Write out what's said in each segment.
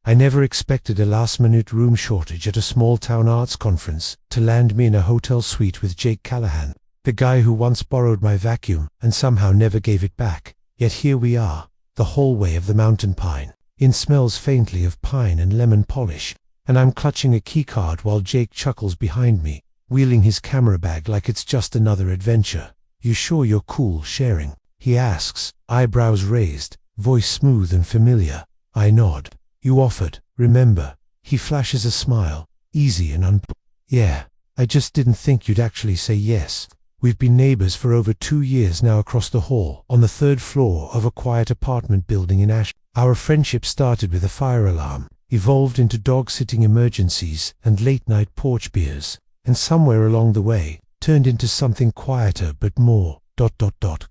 I never expected a last-minute room shortage at a small-town arts conference to land me in a hotel suite with Jake Callahan, the guy who once borrowed my vacuum and somehow never gave it back. Yet here we are, the hallway of the mountain pine. It smells faintly of pine and lemon polish, and I'm clutching a keycard while Jake chuckles behind me, wheeling his camera bag like it's just another adventure. "You sure you're cool sharing?" he asks, eyebrows raised, voice smooth and familiar. I nod. "You offered, remember?" He flashes a smile, easy and "Yeah, I just didn't think you'd actually say yes." We've been neighbors for over 2 years now across the hall, on the 3rd floor of a quiet apartment building in Asheville. Our friendship started with a fire alarm, evolved into dog-sitting emergencies and late-night porch beers, and somewhere along the way, turned into something quieter but more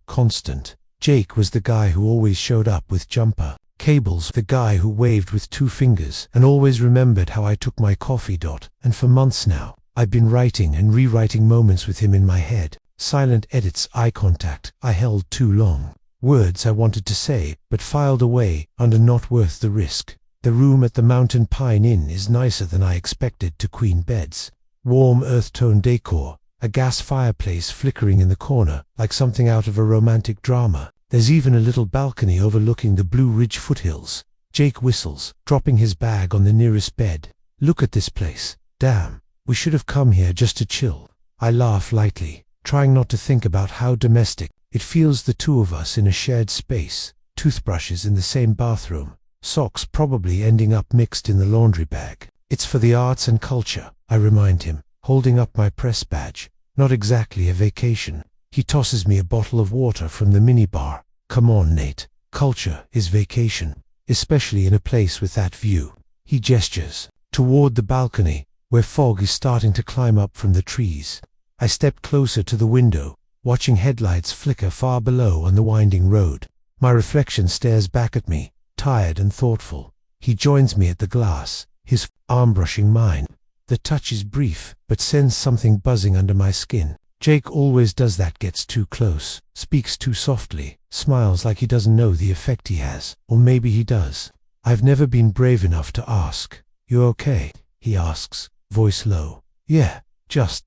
constant. Jake was the guy who always showed up with jumper cables, the guy who waved with 2 fingers and always remembered how I took my coffee. And for months now, I've been writing and rewriting moments with him in my head. Silent edits, eye contact I held too long. Words I wanted to say, but filed away under not worth the risk. The room at the Mountain Pine Inn is nicer than I expected. 2 queen beds, warm earth-tone decor, a gas fireplace flickering in the corner like something out of a romantic drama. There's even a little balcony overlooking the Blue Ridge foothills. Jake whistles, dropping his bag on the nearest bed. "Look at this place. Damn, we should have come here just to chill." I laugh lightly, trying not to think about how domestic it feels, the 2 of us in a shared space, toothbrushes in the same bathroom, socks probably ending up mixed in the laundry bag. "It's for the arts and culture," I remind him, holding up my press badge. "Not exactly a vacation." He tosses me a bottle of water from the minibar. "Come on, Nate. Culture is vacation, especially in a place with that view." He gestures toward the balcony, where fog is starting to climb up from the trees. I step closer to the window, watching headlights flicker far below on the winding road. My reflection stares back at me, tired and thoughtful. He joins me at the glass, his arm brushing mine. The touch is brief, but sends something buzzing under my skin. Jake always does that, gets too close, speaks too softly, smiles like he doesn't know the effect he has. Or maybe he does. I've never been brave enough to ask. "You okay?" he asks, voice low. "Yeah, just ...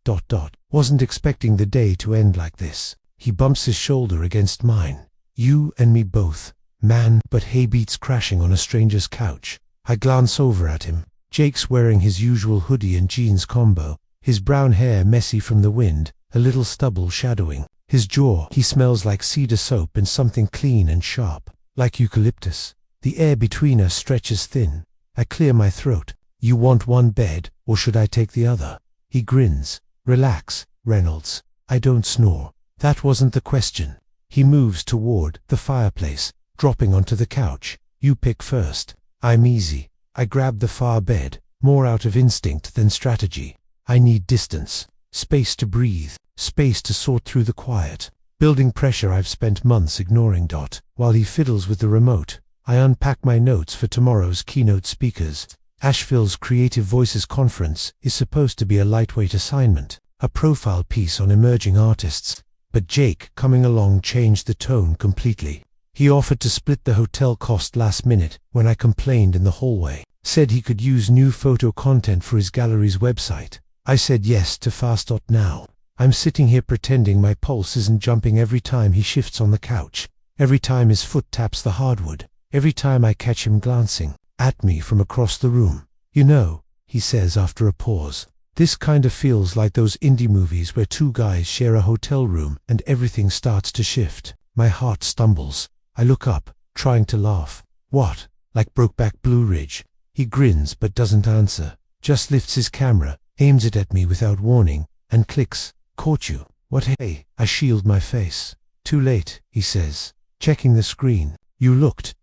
Wasn't expecting the day to end like this." He bumps his shoulder against mine. "You and me both, man." But hay beats crashing on a stranger's couch. I glance over at him. Jake's wearing his usual hoodie and jeans combo, his brown hair messy from the wind, a little stubble shadowing his jaw. He smells like cedar soap and something clean and sharp, like eucalyptus. The air between us stretches thin. I clear my throat. "You want one bed, or should I take the other?" He grins. "Relax, Reynolds. I don't snore." That wasn't the question. He moves toward the fireplace, dropping onto the couch. "You pick first." I'm easy. I grab the far bed, more out of instinct than strategy. I need distance, space to breathe, space to sort through the quiet, building pressure I've spent months ignoring. While he fiddles with the remote, I unpack my notes for tomorrow's keynote speakers. Asheville's Creative Voices Conference is supposed to be a lightweight assignment, a profile piece on emerging artists. But Jake coming along changed the tone completely. He offered to split the hotel cost last minute when I complained in the hallway, said he could use new photo content for his gallery's website. I said yes to fast. Now I'm sitting here pretending my pulse isn't jumping every time he shifts on the couch, every time his foot taps the hardwood, every time I catch him glancing at me from across the room. "You know," he says after a pause, "this kind of feels like those indie movies where 2 guys share a hotel room and everything starts to shift." My heart stumbles. I look up, trying to laugh. "What, like Brokeback Blue Ridge?" He grins but doesn't answer, just lifts his camera, aims it at me without warning, and clicks. "Caught you." "What?" "Hey." I shield my face. "Too late," he says, checking the screen. "You looked ...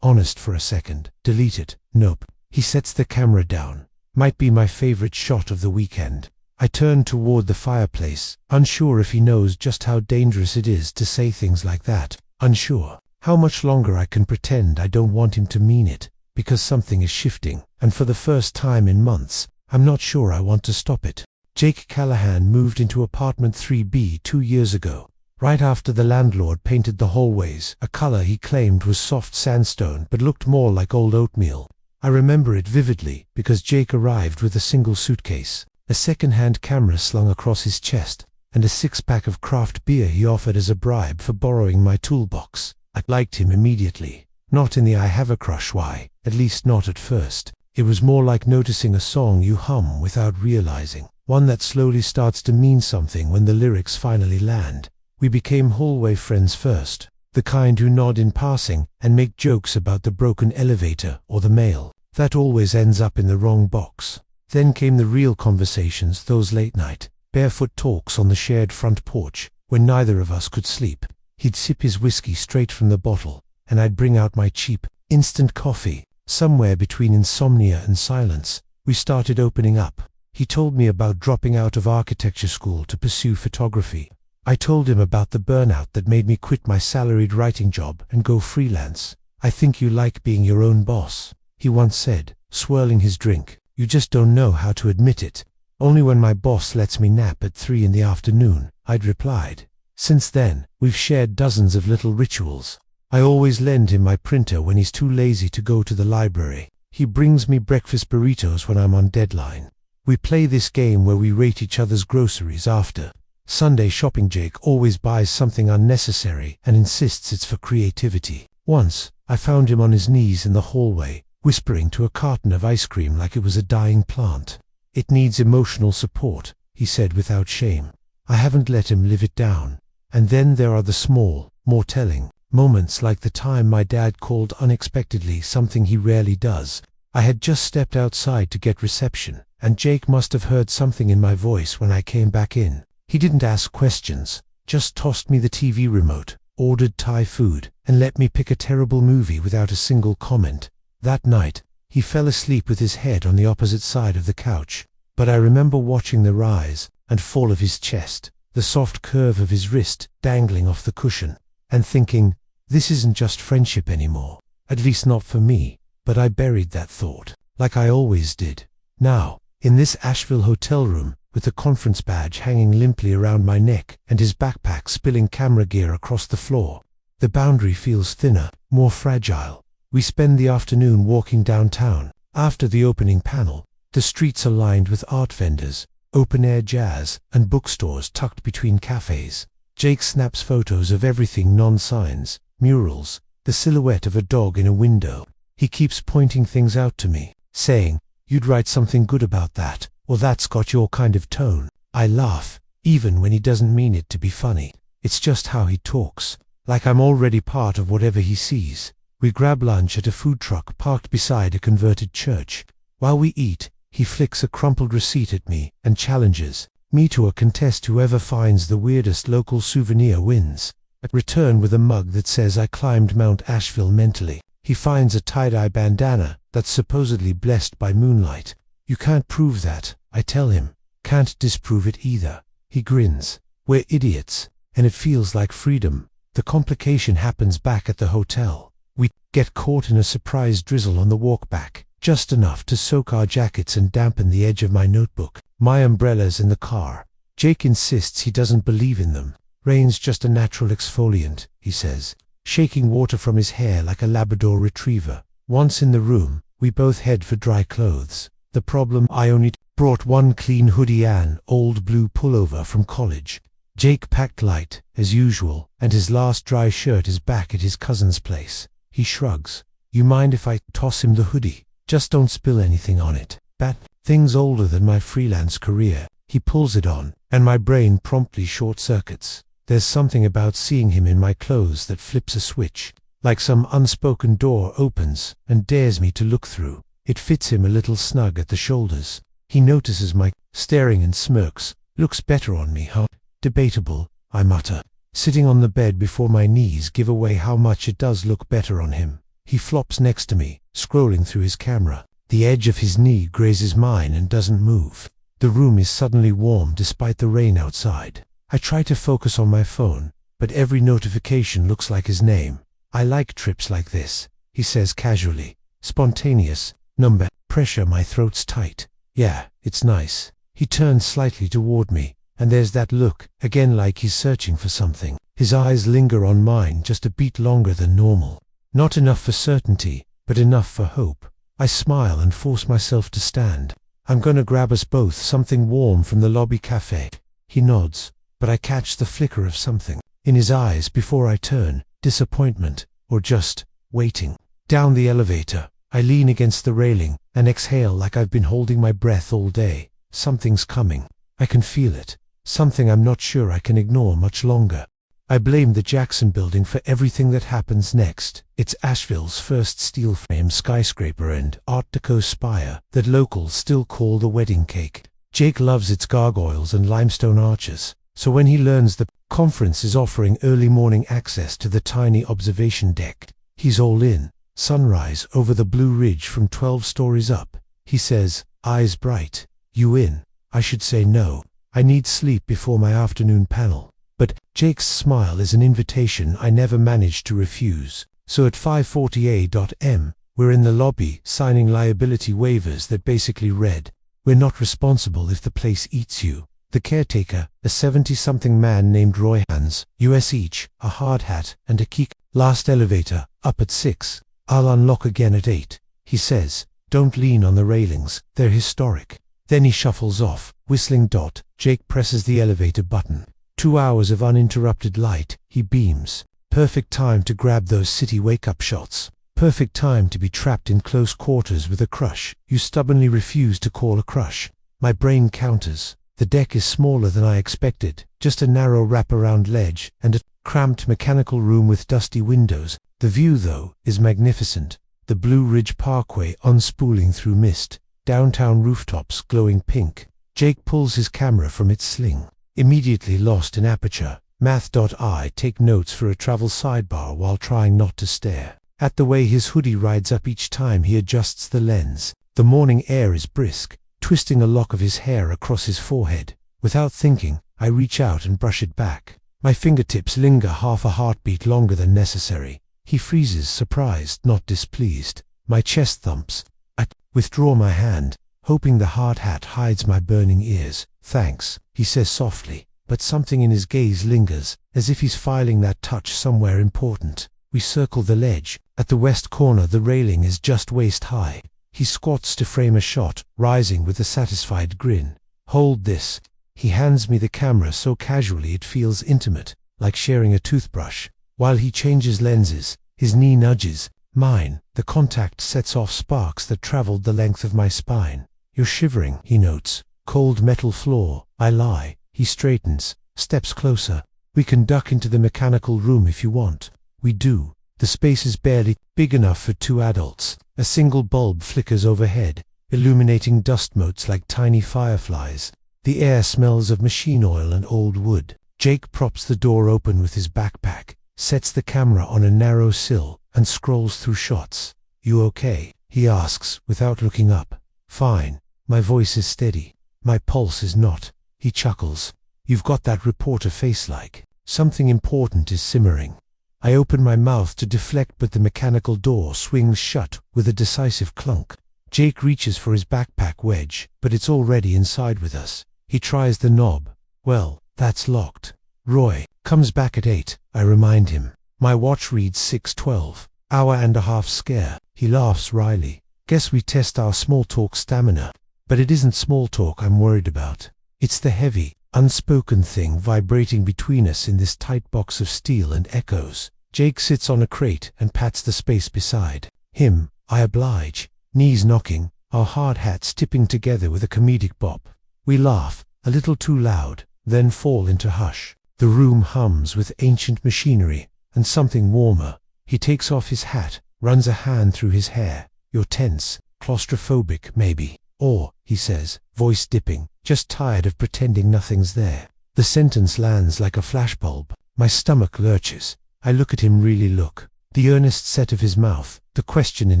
honest for a second." "Delete it." "Nope." He sets the camera down. Might be my favorite shot of the weekend. I turn toward the fireplace, unsure if he knows just how dangerous it is to say things like that. Unsure how much longer I can pretend I don't want him to mean it, because something is shifting, and for the first time in months, I'm not sure I want to stop it. Jake Callahan moved into apartment 3B 2 years ago, right after the landlord painted the hallways a color he claimed was soft sandstone but looked more like old oatmeal. I remember it vividly because Jake arrived with a single suitcase, a second-hand camera slung across his chest, and a six-pack of craft beer he offered as a bribe for borrowing my toolbox. I liked him immediately. Not in the I have a crush way, at least not at first. It was more like noticing a song you hum without realizing, one that slowly starts to mean something when the lyrics finally land. We became hallway friends first, the kind who nod in passing and make jokes about the broken elevator or the mail that always ends up in the wrong box. Then came the real conversations, those late-night, barefoot talks on the shared front porch when neither of us could sleep. He'd sip his whiskey straight from the bottle, and I'd bring out my cheap, instant coffee. Somewhere between insomnia and silence, we started opening up. He told me about dropping out of architecture school to pursue photography. I told him about the burnout that made me quit my salaried writing job and go freelance. I think you like being your own boss, he once said, swirling his drink. You just don't know how to admit it. Only when my boss lets me nap at 3 in the afternoon, I'd replied. Since then, we've shared dozens of little rituals. I always lend him my printer when he's too lazy to go to the library. He brings me breakfast burritos when I'm on deadline. We play this game where we rate each other's groceries after Sunday shopping. Jake always buys something unnecessary and insists it's for creativity. Once, I found him on his knees in the hallway, whispering to a carton of ice cream like it was a dying plant. It needs emotional support, he said without shame. I haven't let him live it down. And then there are the small, more telling moments like the time my dad called unexpectedly, something he rarely does. I had just stepped outside to get reception, and Jake must have heard something in my voice when I came back in. He didn't ask questions, just tossed me the TV remote, ordered Thai food, and let me pick a terrible movie without a single comment. That night, he fell asleep with his head on the opposite side of the couch, but I remember watching the rise and fall of his chest, the soft curve of his wrist dangling off the cushion, and thinking, this isn't just friendship anymore, at least not for me. But I buried that thought, like I always did. Now, in this Asheville hotel room, with the conference badge hanging limply around my neck and his backpack spilling camera gear across the floor, the boundary feels thinner, more fragile. We spend the afternoon walking downtown. After the opening panel, the streets are lined with art vendors, open-air jazz, and bookstores tucked between cafes. Jake snaps photos of everything: non-signs, murals, the silhouette of a dog in a window. He keeps pointing things out to me, saying, you'd write something good about that, or that's got your kind of tone. I laugh, even when he doesn't mean it to be funny. It's just how he talks, like I'm already part of whatever he sees. We grab lunch at a food truck parked beside a converted church. While we eat, he flicks a crumpled receipt at me and challenges me to a contest. Whoever finds the weirdest local souvenir wins. I return with a mug that says I climbed Mount Asheville mentally. He finds a tie-dye bandana that's supposedly blessed by moonlight. You can't prove that, I tell him. Can't disprove it either. He grins. We're idiots, and it feels like freedom. The complication happens back at the hotel. We get caught in a surprise drizzle on the walk back, just enough to soak our jackets and dampen the edge of my notebook. My umbrella's in the car. Jake insists he doesn't believe in them. Rain's just a natural exfoliant, he says, shaking water from his hair like a Labrador retriever. Once in the room, we both head for dry clothes. The problem: I only brought one clean hoodie and old blue pullover from college. Jake packed light, as usual, and his last dry shirt is back at his cousin's place. He shrugs. You mind if I toss him the hoodie? Just don't spill anything on it. That thing's older than my freelance career. He pulls it on, and my brain promptly short-circuits. There's something about seeing him in my clothes that flips a switch, like some unspoken door opens and dares me to look through. It fits him a little snug at the shoulders. He notices my staring and smirks. Looks better on me, huh? Debatable, I mutter. Sitting on the bed before my knees give away how much it does look better on him. He flops next to me, scrolling through his camera. The edge of his knee grazes mine and doesn't move. The room is suddenly warm despite the rain outside. I try to focus on my phone, but every notification looks like his name. I like trips like this, he says casually. Spontaneous, number, pressure. My throat's tight. Yeah, it's nice. He turns slightly toward me, and there's that look, again, like he's searching for something. His eyes linger on mine just a beat longer than normal. Not enough for certainty, but enough for hope. I smile and force myself to stand. I'm gonna grab us both something warm from the lobby cafe. He nods, but I catch the flicker of something in his eyes before I turn, disappointment, or just waiting. Down the elevator, I lean against the railing and exhale like I've been holding my breath all day. Something's coming. I can feel it. Something I'm not sure I can ignore much longer. I blame the Jackson building for everything that happens next. It's Asheville's first steel frame skyscraper and Art Deco spire that locals still call the wedding cake. Jake loves its gargoyles and limestone arches, so when he learns the conference is offering early morning access to the tiny observation deck, he's all in. Sunrise over the Blue Ridge from 12 stories up. He says, eyes bright. You in? I should say no. I need sleep before my afternoon panel. But Jake's smile is an invitation I never managed to refuse. So at 5:40 a.m., we're in the lobby signing liability waivers that basically read, "We're not responsible if the place eats you." The caretaker, a 70-something man named Roy, hands US each, a hard hat and a key. Last elevator, up at 6. I'll unlock again at 8. He says, don't lean on the railings, they're historic. Then he shuffles off, whistling. Jake presses the elevator button. 2 hours of uninterrupted light, he beams. Perfect time to grab those city wake-up shots. Perfect time to be trapped in close quarters with a crush you stubbornly refuse to call a crush. My brain counters. The deck is smaller than I expected, just a narrow wraparound ledge and a cramped mechanical room with dusty windows. The view, though, is magnificent. The Blue Ridge Parkway unspooling through mist, downtown rooftops glowing pink. Jake pulls his camera from its sling. Immediately lost in aperture. Math.I take notes for a travel sidebar while trying not to stare at the way his hoodie rides up each time he adjusts the lens. The morning air is brisk, twisting a lock of his hair across his forehead. Without thinking, I reach out and brush it back. My fingertips linger half a heartbeat longer than necessary. He freezes, surprised, not displeased. My chest thumps. I withdraw my hand, hoping the hard hat hides my burning ears. Thanks, he says softly, but something in his gaze lingers, as if he's filing that touch somewhere important. We circle the ledge. At the west corner, the railing is just waist high. He squats to frame a shot, rising with a satisfied grin. Hold this. He hands me the camera so casually it feels intimate, like sharing a toothbrush. While he changes lenses, his knee nudges mine. The contact sets off sparks that traveled the length of my spine. You're shivering, he notes. Cold metal floor. I lie. He straightens, steps closer. We can duck into the mechanical room if you want. We do. The space is barely big enough for 2 adults. A single bulb flickers overhead, illuminating dust motes like tiny fireflies. The air smells of machine oil and old wood. Jake props the door open with his backpack, sets the camera on a narrow sill, and scrolls through shots. You okay? He asks, without looking up. Fine. My voice is steady. My pulse is not. He chuckles. You've got that reporter face like. Something important is simmering. I open my mouth to deflect, but the mechanical door swings shut with a decisive clunk. Jake reaches for his backpack wedge, but it's already inside with us. He tries the knob. Well, that's locked. Roy comes back at 8, I remind him. My watch reads 6:12. Hour and a half scare. He laughs wryly. Guess we test our small talk stamina. But it isn't small talk I'm worried about. It's the heavy, unspoken thing vibrating between us in this tight box of steel and echoes. Jake sits on a crate and pats the space beside him. I oblige, knees knocking, our hard hats tipping together with a comedic bop. We laugh, a little too loud, then fall into hush. The room hums with ancient machinery and something warmer. He takes off his hat, runs a hand through his hair. You're tense, claustrophobic maybe. Or, he says, voice dipping, just tired of pretending nothing's there. The sentence lands like a flashbulb. My stomach lurches. I look at him, really look. The earnest set of his mouth, the question in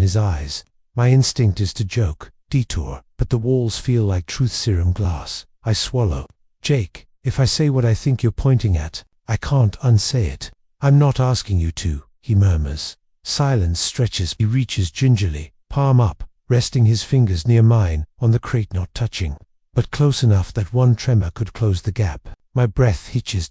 his eyes. My instinct is to joke, detour, but the walls feel like truth serum glass. I swallow. Jake, if I say what I think you're pointing at, I can't unsay it. I'm not asking you to, he murmurs. Silence stretches. He reaches gingerly, palm up, resting his fingers near mine, on the crate, not touching, but close enough that one tremor could close the gap. My breath hitches.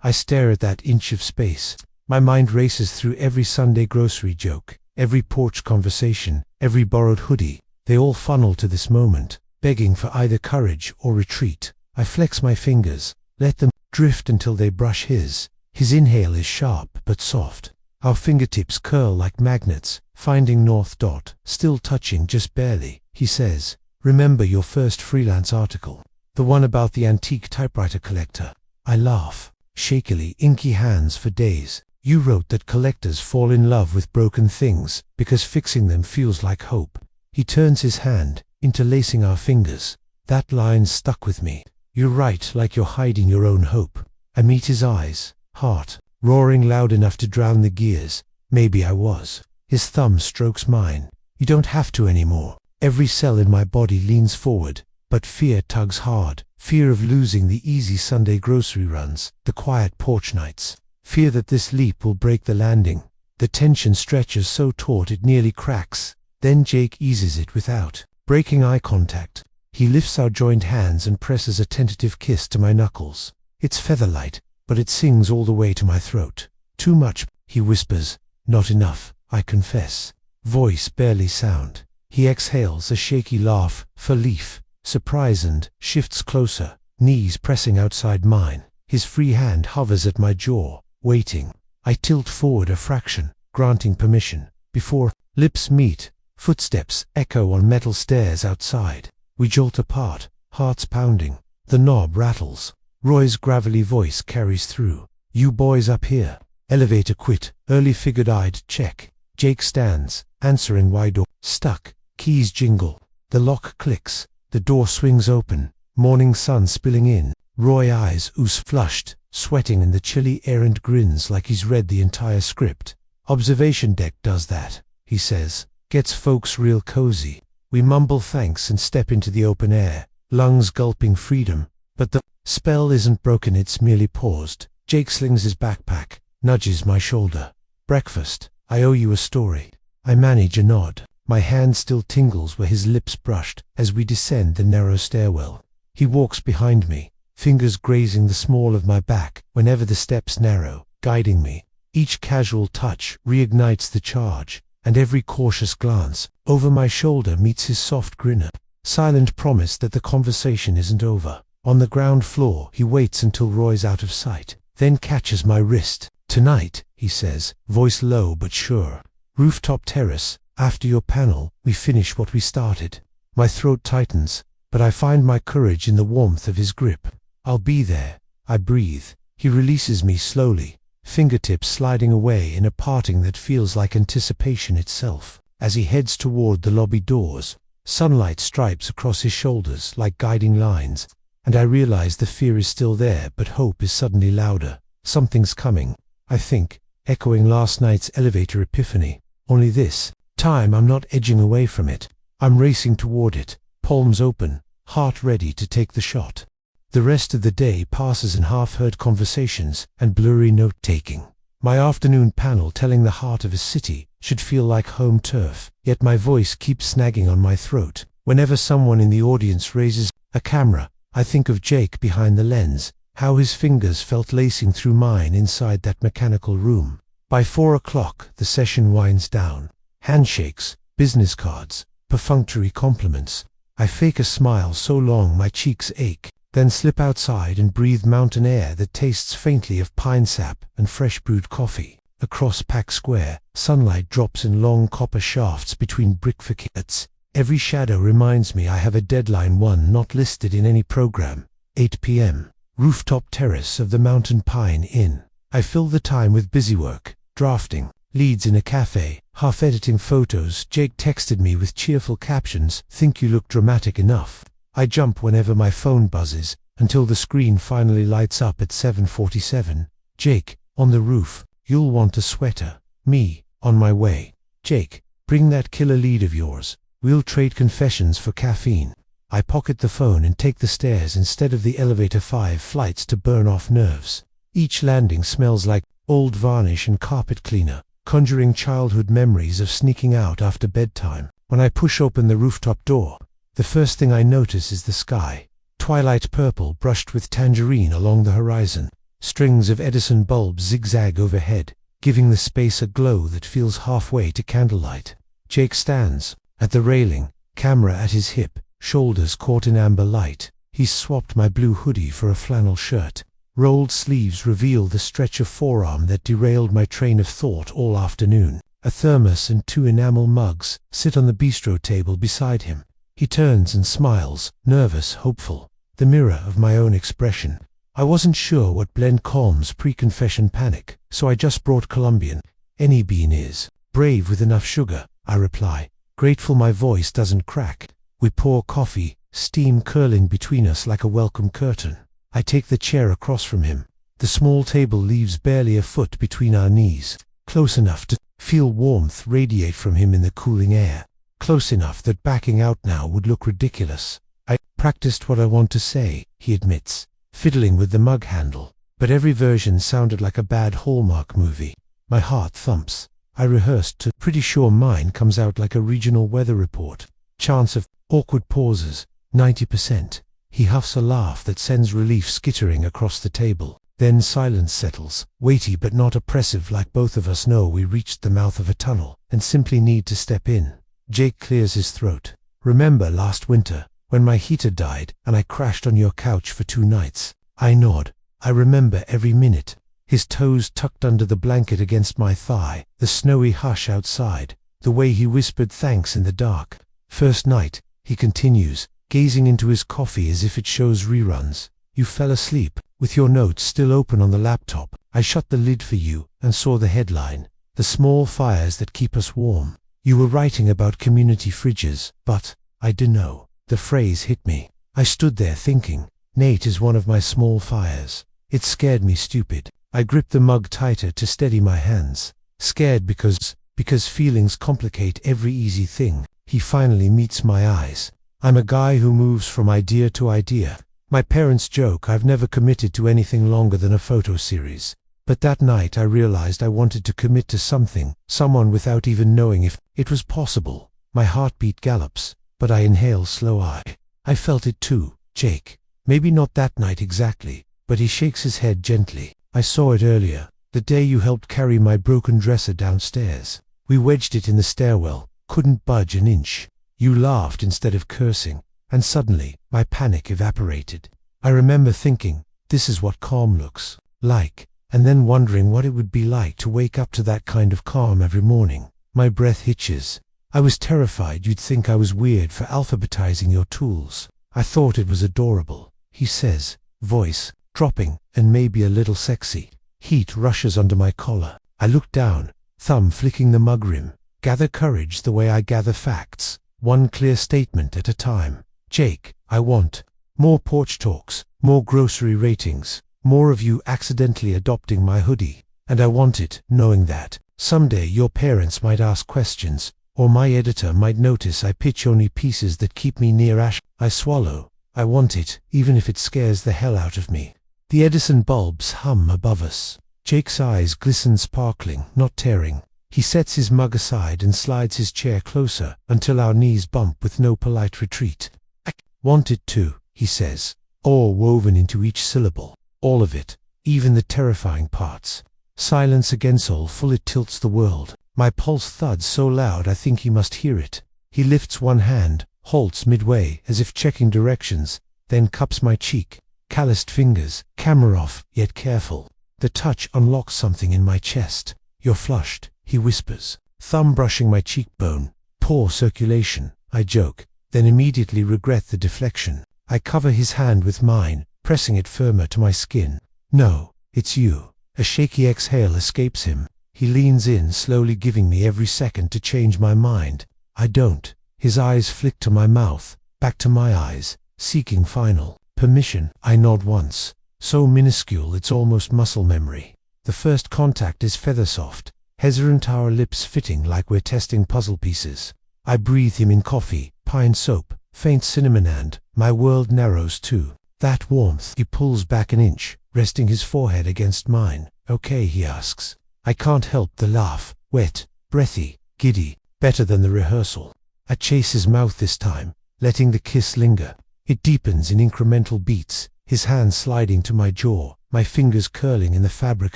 I stare at that inch of space. My mind races through every Sunday grocery joke, every porch conversation, every borrowed hoodie, they all funnel to this moment, begging for either courage or retreat. I flex my fingers, let them drift until they brush his. His inhale is sharp but soft. Our fingertips curl like magnets, finding North Dot, still touching just barely. He says, "Remember your first freelance article? The one about the antique typewriter collector?" I laugh, shakily, inky hands for days. "You wrote that collectors fall in love with broken things because fixing them feels like hope." He turns his hand, interlacing our fingers. That line stuck with me. "You're right, like you're hiding your own hope." I meet his eyes, heart roaring loud enough to drown the gears. Maybe I was. His thumb strokes mine. "You don't have to anymore." Every cell in my body leans forward, but fear tugs hard. Fear of losing the easy Sunday grocery runs, the quiet porch nights. Fear that this leap will break the landing. The tension stretches so taut it nearly cracks. Then Jake eases it without breaking eye contact. He lifts our joined hands and presses a tentative kiss to my knuckles. It's featherlight, but it sings all the way to my throat. "Too much," he whispers. "Not enough," I confess. Voice barely sound. He exhales a shaky laugh, for leaf, surprise, and shifts closer, knees pressing outside mine. His free hand hovers at my jaw, waiting. I tilt forward a fraction, granting permission. Before lips meet, footsteps echo on metal stairs outside. We jolt apart, hearts pounding. The knob rattles. Roy's gravelly voice carries through. "You boys up here." Elevator quit. Early figured I'd check. Jake stands, answering wide door. Stuck. Keys jingle. The lock clicks. The door swings open. Morning sun spilling in. Roy eyes ooze flushed, sweating in the chilly air and grins like he's read the entire script. "Observation deck does that," he says. "Gets folks real cozy." We mumble thanks and step into the open air, lungs gulping freedom. But the spell isn't broken, it's merely paused. Jake slings his backpack, nudges my shoulder. "Breakfast. I owe you a story." I manage a nod. My hand still tingles where his lips brushed as we descend the narrow stairwell. He walks behind me, fingers grazing the small of my back whenever the steps narrow, guiding me. Each casual touch reignites the charge, and every cautious glance over my shoulder meets his soft grin. Silent promise that the conversation isn't over. On the ground floor, he waits until Roy's out of sight, then catches my wrist. "Tonight," he says, voice low but sure. "Rooftop terrace. After your panel, we finish what we started." My throat tightens, but I find my courage in the warmth of his grip. "I'll be there." I breathe. He releases me slowly, fingertips sliding away in a parting that feels like anticipation itself. As he heads toward the lobby doors, sunlight stripes across his shoulders like guiding lines, and I realize the fear is still there, but hope is suddenly louder. Something's coming, I think, echoing last night's elevator epiphany. Only this time I'm not edging away from it. I'm racing toward it, palms open, heart ready to take the shot. The rest of the day passes in half-heard conversations and blurry note-taking. My afternoon panel telling the heart of a city should feel like home turf, yet my voice keeps snagging on my throat. Whenever someone in the audience raises a camera, I think of Jake behind the lens, how his fingers felt lacing through mine inside that mechanical room. By 4 o'clock, the session winds down. Handshakes, business cards, perfunctory compliments. I fake a smile so long my cheeks ache, then slip outside and breathe mountain air that tastes faintly of pine sap and fresh brewed coffee. Across Pack Square, sunlight drops in long copper shafts between brick facades. Every shadow reminds me I have a deadline, one not listed in any program. 8 p.m. Rooftop terrace of the Mountain Pine Inn. I fill the time with busy work, drafting, leads in a cafe, half-editing photos. Jake texted me with cheerful captions, "Think you look dramatic enough." I jump whenever my phone buzzes, until the screen finally lights up at 7:47. "Jake, on the roof. You'll want a sweater." Me, on my way. "Jake, bring that killer lead of yours. We'll trade confessions for caffeine." I pocket the phone and take the stairs instead of the elevator 5 flights to burn off nerves. Each landing smells like old varnish and carpet cleaner, conjuring childhood memories of sneaking out after bedtime. When I push open the rooftop door, the first thing I notice is the sky. Twilight purple brushed with tangerine along the horizon. Strings of Edison bulbs zigzag overhead, giving the space a glow that feels halfway to candlelight. Jake stands at the railing, camera at his hip, shoulders caught in amber light. He's swapped my blue hoodie for a flannel shirt. Rolled sleeves reveal the stretch of forearm that derailed my train of thought all afternoon. A thermos and 2 enamel mugs sit on the bistro table beside him. He turns and smiles, nervous, hopeful, the mirror of my own expression. I wasn't sure what blend calms pre-confession panic, so I just brought Colombian. Any bean is brave with enough sugar, I reply, grateful my voice doesn't crack. We pour coffee, steam curling between us like a welcome curtain. I take the chair across from him. The small table leaves barely a foot between our knees, close enough to feel warmth radiate from him in the cooling air, close enough that backing out now would look ridiculous. I practiced what I want to say, he admits, fiddling with the mug handle, but every version sounded like a bad Hallmark movie. My heart thumps. I rehearsed to pretty sure mine comes out like a regional weather report. Chance of awkward pauses, 90%. He huffs a laugh that sends relief skittering across the table. Then silence settles, weighty but not oppressive, like both of us know we reached the mouth of a tunnel and simply need to step in. Jake clears his throat. Remember last winter, when my heater died and I crashed on your couch for 2 nights? I nod. I remember every minute. His toes tucked under the blanket against my thigh, the snowy hush outside, the way he whispered thanks in the dark. First night, he continues, gazing into his coffee as if it shows reruns. You fell asleep, with your notes still open on the laptop. I shut the lid for you and saw the headline, "The Small Fires That Keep Us Warm." You were writing about community fridges, but I dunno. The phrase hit me. I stood there thinking, Nate is one of my small fires. It scared me stupid. I gripped the mug tighter to steady my hands. Scared because feelings complicate every easy thing. He finally meets my eyes. I'm a guy who moves from idea to idea. My parents joke I've never committed to anything longer than a photo series. But that night I realized I wanted to commit to something, someone without even knowing if it was possible. My heartbeat gallops, but I inhale slow. I felt it too, Jake. Maybe not that night exactly, but he shakes his head gently. I saw it earlier, the day you helped carry my broken dresser downstairs. We wedged it in the stairwell, couldn't budge an inch. You laughed instead of cursing, and suddenly, my panic evaporated. I remember thinking, this is what calm looks like, and then wondering what it would be like to wake up to that kind of calm every morning. My breath hitches. I was terrified you'd think I was weird for alphabetizing your tools. I thought it was adorable, he says, voice dropping and maybe a little sexy. Heat rushes under my collar. I look down, thumb flicking the mug rim. Gather courage the way I gather facts, one clear statement at a time. Jake, I want more porch talks, more grocery ratings, more of you accidentally adopting my hoodie. And I want it, knowing that someday your parents might ask questions, or my editor might notice I pitch only pieces that keep me near Ash. I swallow. I want it, even if it scares the hell out of me. The Edison bulbs hum above us. Jake's eyes glisten sparkling, not tearing. He sets his mug aside and slides his chair closer until our knees bump with no polite retreat. I want it too, he says, awe woven into each syllable. All of it, even the terrifying parts. Silence again so full it tilts the world. My pulse thuds so loud I think he must hear it. He lifts one hand, halts midway as if checking directions, then cups my cheek. Calloused fingers, camera off, yet careful. The touch unlocks something in my chest. You're flushed, he whispers, thumb brushing my cheekbone. Poor circulation, I joke, then immediately regret the deflection. I cover his hand with mine, pressing it firmer to my skin. No, it's you. A shaky exhale escapes him. He leans in, slowly giving me every second to change my mind. I don't. His eyes flick to my mouth, back to my eyes, seeking final permission. I nod once, so minuscule it's almost muscle memory. The first contact is feather soft, hesitant, our lips fitting like we're testing puzzle pieces. I breathe him in coffee, pine soap, faint cinnamon, and my world narrows too. That warmth. He pulls back an inch, resting his forehead against mine. Okay, he asks. I can't help the laugh, wet, breathy, giddy, better than the rehearsal. I chase his mouth this time, letting the kiss linger. It deepens in incremental beats, his hand sliding to my jaw, my fingers curling in the fabric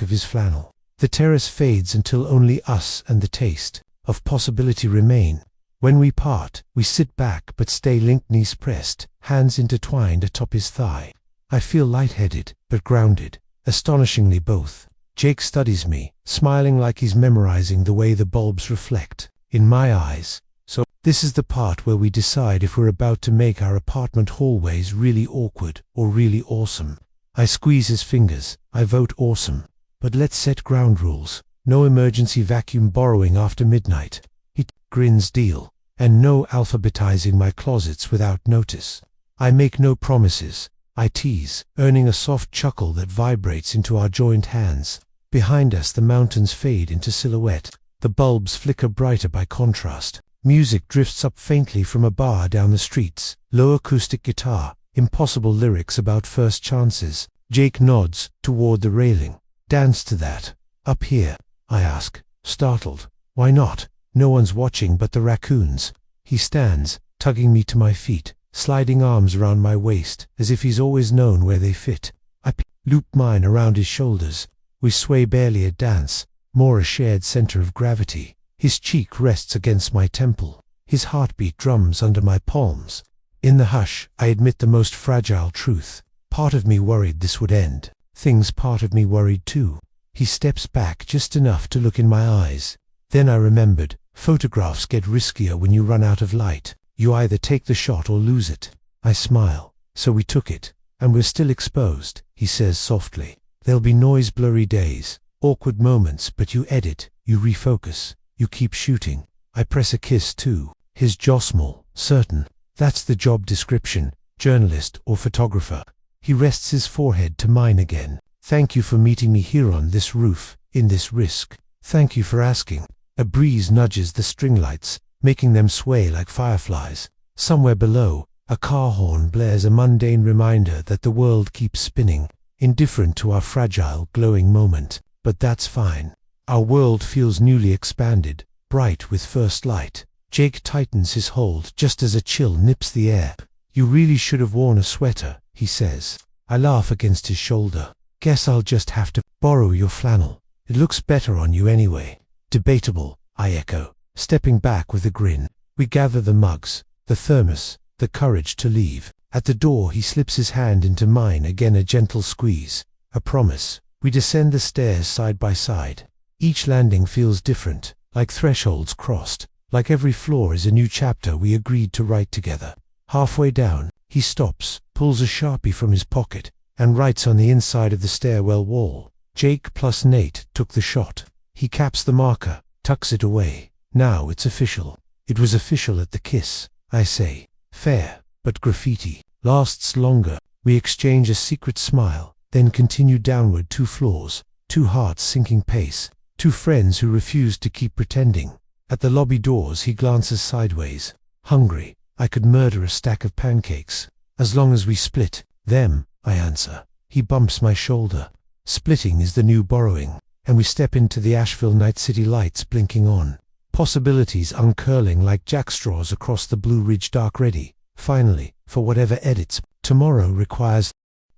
of his flannel. The terrace fades until only us and the taste of possibility remain. When we part, we sit back but stay linked, knees pressed, hands intertwined atop his thigh. I feel lightheaded, but grounded, astonishingly both. Jake studies me, smiling like he's memorizing the way the bulbs reflect in my eyes. So, this is the part where we decide if we're about to make our apartment hallways really awkward or really awesome. I squeeze his fingers. I vote awesome. But let's set ground rules. No emergency vacuum borrowing after midnight. He grins, deal. And no alphabetizing my closets without notice. I make no promises. I tease, earning a soft chuckle that vibrates into our joined hands. Behind us the mountains fade into silhouette. The bulbs flicker brighter by contrast. Music drifts up faintly from a bar down the streets. Low acoustic guitar, impossible lyrics about first chances. Jake nods toward the railing. Dance to that. Up here, I ask, startled. Why not? No one's watching but the raccoons. He stands, tugging me to my feet, sliding arms around my waist, as if he's always known where they fit. I loop mine around his shoulders. We sway barely a dance, more a shared center of gravity. His cheek rests against my temple. His heartbeat drums under my palms. In the hush, I admit the most fragile truth. Part of me worried this would end. Part of me worried too. He steps back just enough to look in my eyes. Then I remembered, photographs get riskier when you run out of light. You either take the shot or lose it. I smile. So we took it. And we're still exposed, he says softly. There'll be noise, blurry days, awkward moments, but you edit, you refocus, you keep shooting. I press a kiss too. His jaw small, certain. That's the job description, journalist or photographer. He rests his forehead to mine again. Thank you for meeting me here on this roof, in this risk. Thank you for asking. A breeze nudges the string lights, making them sway like fireflies. Somewhere below, a car horn blares, a mundane reminder that the world keeps spinning, indifferent to our fragile, glowing moment. But that's fine. Our world feels newly expanded, bright with first light. Jake tightens his hold just as a chill nips the air. You really should have worn a sweater, he says. I laugh against his shoulder. Guess I'll just have to borrow your flannel. It looks better on you anyway. Debatable, I echo, stepping back with a grin. We gather the mugs, the thermos, the courage to leave. At the door he slips his hand into mine, again a gentle squeeze, a promise. We descend the stairs side by side. Each landing feels different, like thresholds crossed, like every floor is a new chapter we agreed to write together. Halfway down, he stops, pulls a Sharpie from his pocket, and writes on the inside of the stairwell wall. Jake plus Nate took the shot. He caps the marker, tucks it away. Now it's official. It was official at the kiss, I say. Fair, but graffiti lasts longer. We exchange a secret smile, then continue downward 2 floors, 2 hearts sinking pace, 2 friends who refuse to keep pretending. At the lobby doors he glances sideways. Hungry, I could murder a stack of pancakes. As long as we split them, I answer. He bumps my shoulder. Splitting is the new borrowing. And we step into the Asheville night, city lights blinking on. Possibilities uncurling like jackstraws across the Blue Ridge, dark ready, finally, for whatever edits tomorrow requires.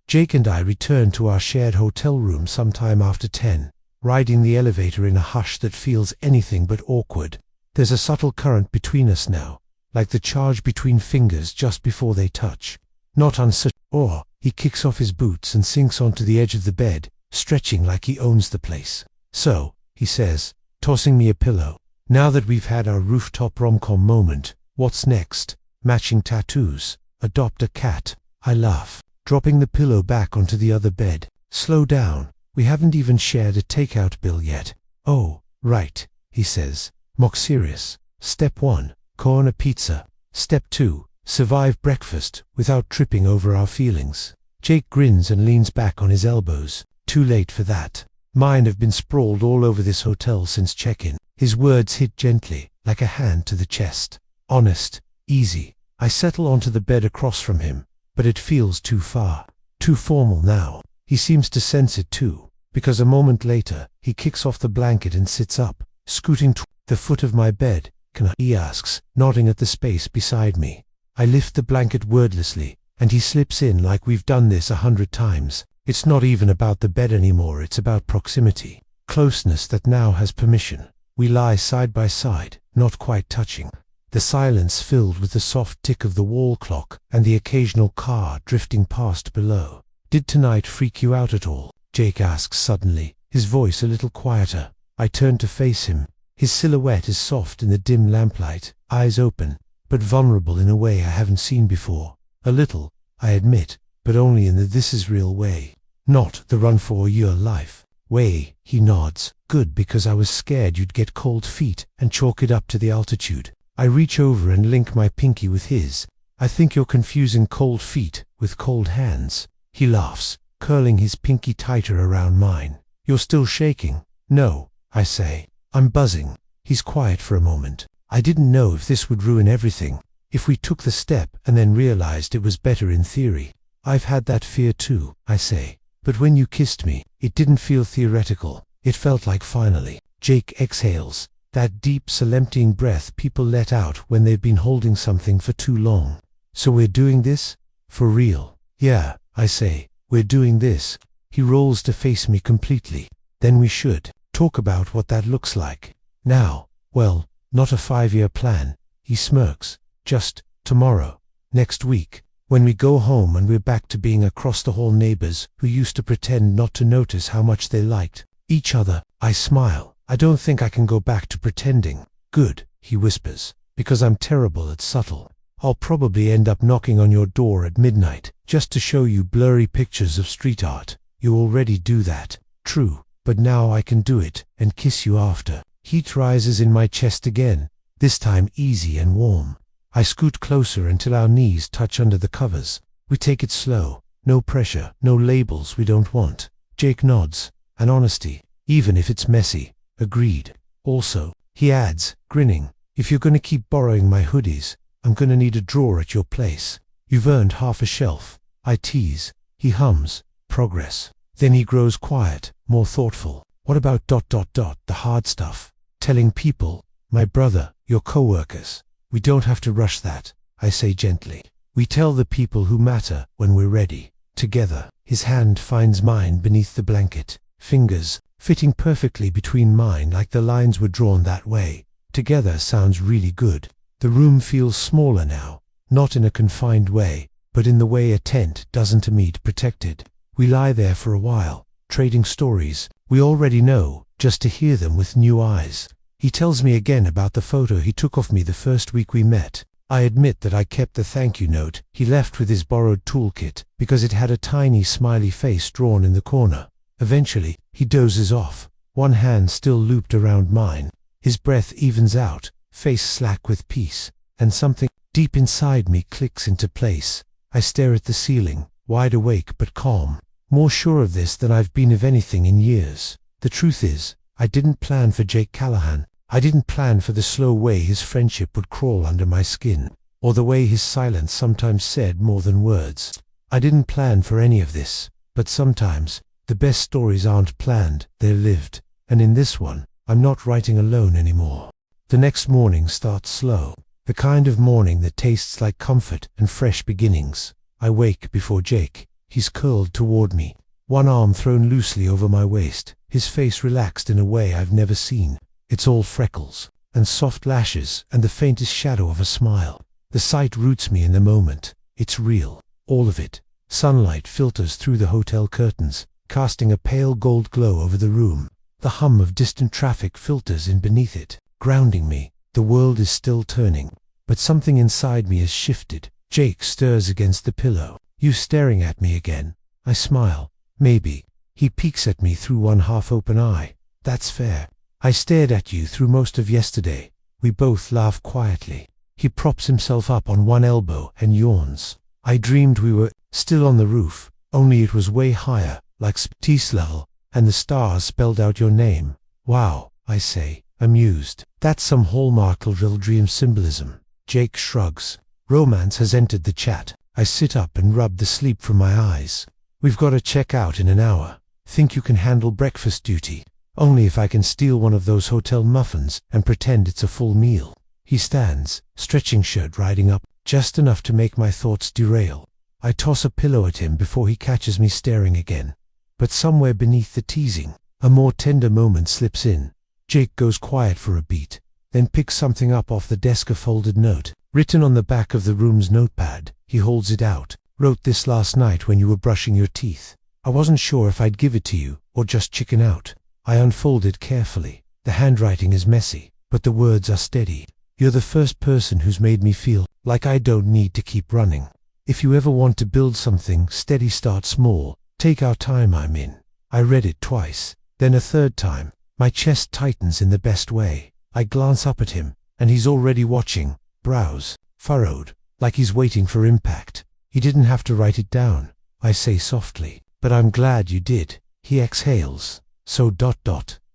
Jake and I return to our shared hotel room sometime after 10, riding the elevator in a hush that feels anything but awkward. There's a subtle current between us now, like the charge between fingers just before they touch. Not uncertain. Or, he kicks off his boots and sinks onto the edge of the bed, stretching like he owns the place. So, he says, tossing me a pillow, now that we've had our rooftop rom-com moment, what's next? Matching tattoos. Adopt a cat. I laugh, dropping the pillow back onto the other bed. Slow down. We haven't even shared a takeout bill yet. Oh, right, he says, mock serious. Step 1, corner pizza. Step 2, survive breakfast without tripping over our feelings. Jake grins and leans back on his elbows. Too late for that. Mine have been sprawled all over this hotel since check-in. His words hit gently, like a hand to the chest. Honest, easy. I settle onto the bed across from him, but it feels too far, too formal now. He seems to sense it too, because a moment later, he kicks off the blanket and sits up, scooting to the foot of my bed. Can I? He asks, nodding at the space beside me. I lift the blanket wordlessly, and he slips in like we've done this 100 times. It's not even about the bed anymore, it's about proximity. Closeness that now has permission. We lie side by side, not quite touching. The silence filled with the soft tick of the wall clock and the occasional car drifting past below. "Did tonight freak you out at all?" Jake asks suddenly, his voice a little quieter. I turn to face him. His silhouette is soft in the dim lamplight, eyes open, but vulnerable in a way I haven't seen before. A little, I admit, but only in the "this is real" way. Not the "run for your life" way. He nods. "Good, because I was scared you'd get cold feet and chalk it up to the altitude." I reach over and link my pinky with his. "I think you're confusing cold feet with cold hands." He laughs, curling his pinky tighter around mine. "You're still shaking?" "No," I say. "I'm buzzing." He's quiet for a moment. I didn't know if this would ruin everything, if we took the step and then realized it was better in theory. "I've had that fear too," I say. "But when you kissed me, it didn't feel theoretical. It felt like finally." Jake exhales, that deep, soul-emptying breath people let out when they've been holding something for too long. "So we're doing this? For real?" "Yeah," I say. "We're doing this." He rolls to face me completely. "Then we should talk about what that looks like." "Now?" "Well, not a 5-year plan." He smirks. "Just tomorrow. Next week. When we go home and we're back to being across-the-hall neighbors who used to pretend not to notice how much they liked each other." I smile. "I don't think I can go back to pretending." "Good," he whispers, "because I'm terrible at subtle. I'll probably end up knocking on your door at midnight just to show you blurry pictures of street art. You already do that." "True, but now I can do it and kiss you after." Heat rises in my chest again, this time easy and warm. I scoot closer until our knees touch under the covers. We take it slow. No pressure, no labels we don't want. Jake nods. "And honesty, even if it's messy." "Agreed." "Also," he adds, grinning, "if you're gonna keep borrowing my hoodies, I'm gonna need a drawer at your place. You've earned half a shelf." I tease. He hums, "Progress." Then he grows quiet, more thoughtful. "What about ... the hard stuff? Telling people, my brother, your coworkers?" "We don't have to rush that," I say gently. "We tell the people who matter when we're ready." Together. His hand finds mine beneath the blanket, fingers fitting perfectly between mine like the lines were drawn that way. Together sounds really good. The room feels smaller now, not in a confined way, but in the way a tent doesn't to meet protected. We lie there for a while, trading stories we already know, just to hear them with new eyes. He tells me again about the photo he took of me the first week we met. I admit that I kept the thank you note he left with his borrowed toolkit because it had a tiny smiley face drawn in the corner. Eventually, he dozes off, one hand still looped around mine. His breath evens out, face slack with peace, and something deep inside me clicks into place. I stare at the ceiling, wide awake but calm, more sure of this than I've been of anything in years. The truth is, I didn't plan for Jake Callahan. I didn't plan for the slow way his friendship would crawl under my skin, or the way his silence sometimes said more than words. I didn't plan for any of this, but sometimes the best stories aren't planned, they're lived, and in this one, I'm not writing alone anymore. The next morning starts slow, the kind of morning that tastes like comfort and fresh beginnings. I wake before Jake. He's curled toward me, one arm thrown loosely over my waist, his face relaxed in a way I've never seen. It's all freckles, and soft lashes, and the faintest shadow of a smile. The sight roots me in the moment. It's real, all of it. Sunlight filters through the hotel curtains, casting a pale gold glow over the room. The hum of distant traffic filters in beneath it, grounding me. The world is still turning, but something inside me has shifted. Jake stirs against the pillow. "You staring at me again?" I smile. "Maybe." He peeks at me through one half-open eye. "That's fair. I stared at you through most of yesterday." We both laugh quietly. He props himself up on one elbow and yawns. "I dreamed we were still on the roof, only it was way higher, like space level, and the stars spelled out your name." "Wow," I say, amused. "That's some hallmark real dream symbolism." Jake shrugs. Romance has entered the chat. I sit up and rub the sleep from my eyes. "We've got to check out in an hour. Think you can handle breakfast duty?" "Only if I can steal one of those hotel muffins and pretend it's a full meal." He stands, stretching shirt riding up, just enough to make my thoughts derail. I toss a pillow at him before he catches me staring again. But somewhere beneath the teasing, A more tender moment slips in. Jake goes quiet for a beat, then picks something up off the desk, a folded note, written on the back of the room's notepad. He holds it out. Wrote this last night when you were brushing your teeth. I wasn't sure if I'd give it to you, or just chicken out. I unfold it carefully. The handwriting is messy, but the words are steady. You're the first person who's made me feel like I don't need to keep running. If you ever want to build something steady, start small. Take our time, I'm in. I read it twice, then a third time. My chest tightens in the best way. I glance up at him, and he's already watching, brows furrowed, like he's waiting for impact. He didn't have to write it down, I say softly, but I'm glad you did. He exhales. So ...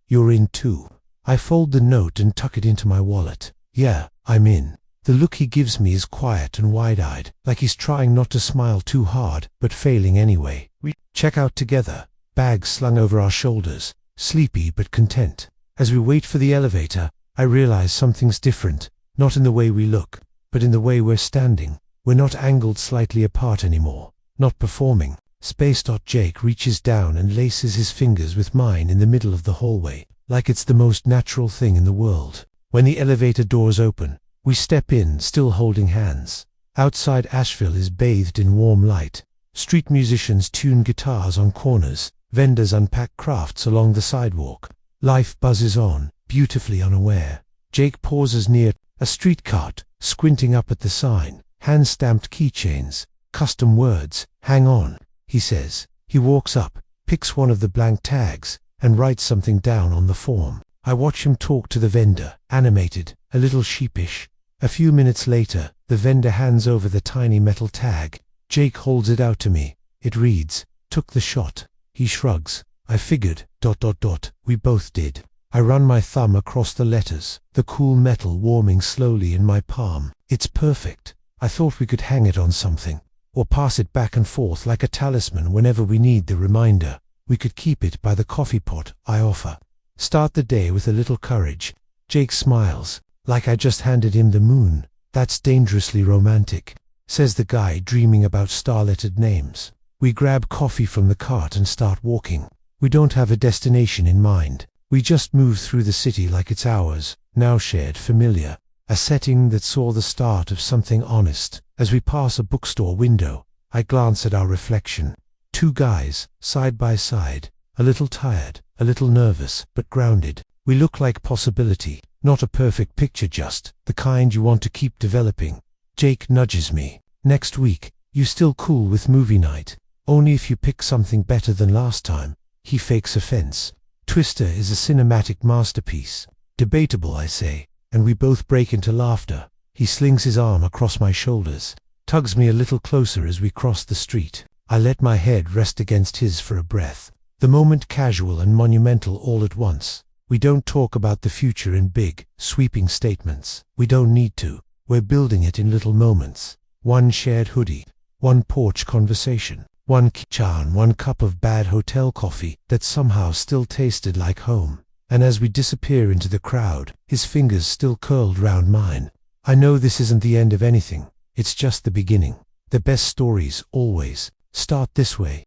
you're in too. I fold the note and tuck it into my wallet. Yeah, I'm in. The look he gives me is quiet and wide-eyed, like he's trying not to smile too hard, but failing anyway. We check out together, bags slung over our shoulders, sleepy but content. As we wait for the elevator, I realize something's different, not in the way we look, but in the way we're standing. We're not angled slightly apart anymore, not performing. Space. Jake reaches down and laces his fingers with mine in the middle of the hallway, like it's the most natural thing in the world. When the elevator doors open, we step in, still holding hands. Outside, Asheville is bathed in warm light. Street musicians tune guitars on corners, vendors unpack crafts along the sidewalk. Life buzzes on, beautifully unaware. Jake pauses near a street cart, squinting up at the sign. Hand-stamped keychains, custom words, hang on, he says. He walks up, picks one of the blank tags, and writes something down on the form. I watch him talk to the vendor, animated, a little sheepish. A few minutes later, the vendor hands over the tiny metal tag. Jake holds it out to me. It reads, "Took the shot." He shrugs. I figured, ... we both did. I run my thumb across the letters, the cool metal warming slowly in my palm. It's perfect. I thought we could hang it on something, or pass it back and forth like a talisman whenever we need the reminder. We could keep it by the coffee pot, I offer. Start the day with a little courage. Jake smiles, like I just handed him the moon. That's dangerously romantic, says the guy dreaming about star-lettered names. We grab coffee from the cart and start walking. We don't have a destination in mind. We just move through the city like it's ours, now shared, familiar. A setting that saw the start of something honest. As we pass a bookstore window, I glance at our reflection. Two guys, side by side, a little tired, a little nervous, but grounded. We look like possibility, not a perfect picture, just the kind you want to keep developing. Jake nudges me. Next week, you still cool with movie night? Only if you pick something better than last time. He fakes offense. Twister is a cinematic masterpiece. Debatable, I say, and we both break into laughter. He slings his arm across my shoulders, tugs me a little closer as we cross the street. I let my head rest against his for a breath. The moment casual and monumental all at once. We don't talk about the future in big, sweeping statements. We don't need to. We're building it in little moments. One shared hoodie, one porch conversation, one kichan, one cup of bad hotel coffee that somehow still tasted like home. And as we disappear into the crowd, his fingers still curled round mine. I know this isn't the end of anything. It's just the beginning. The best stories always start this way.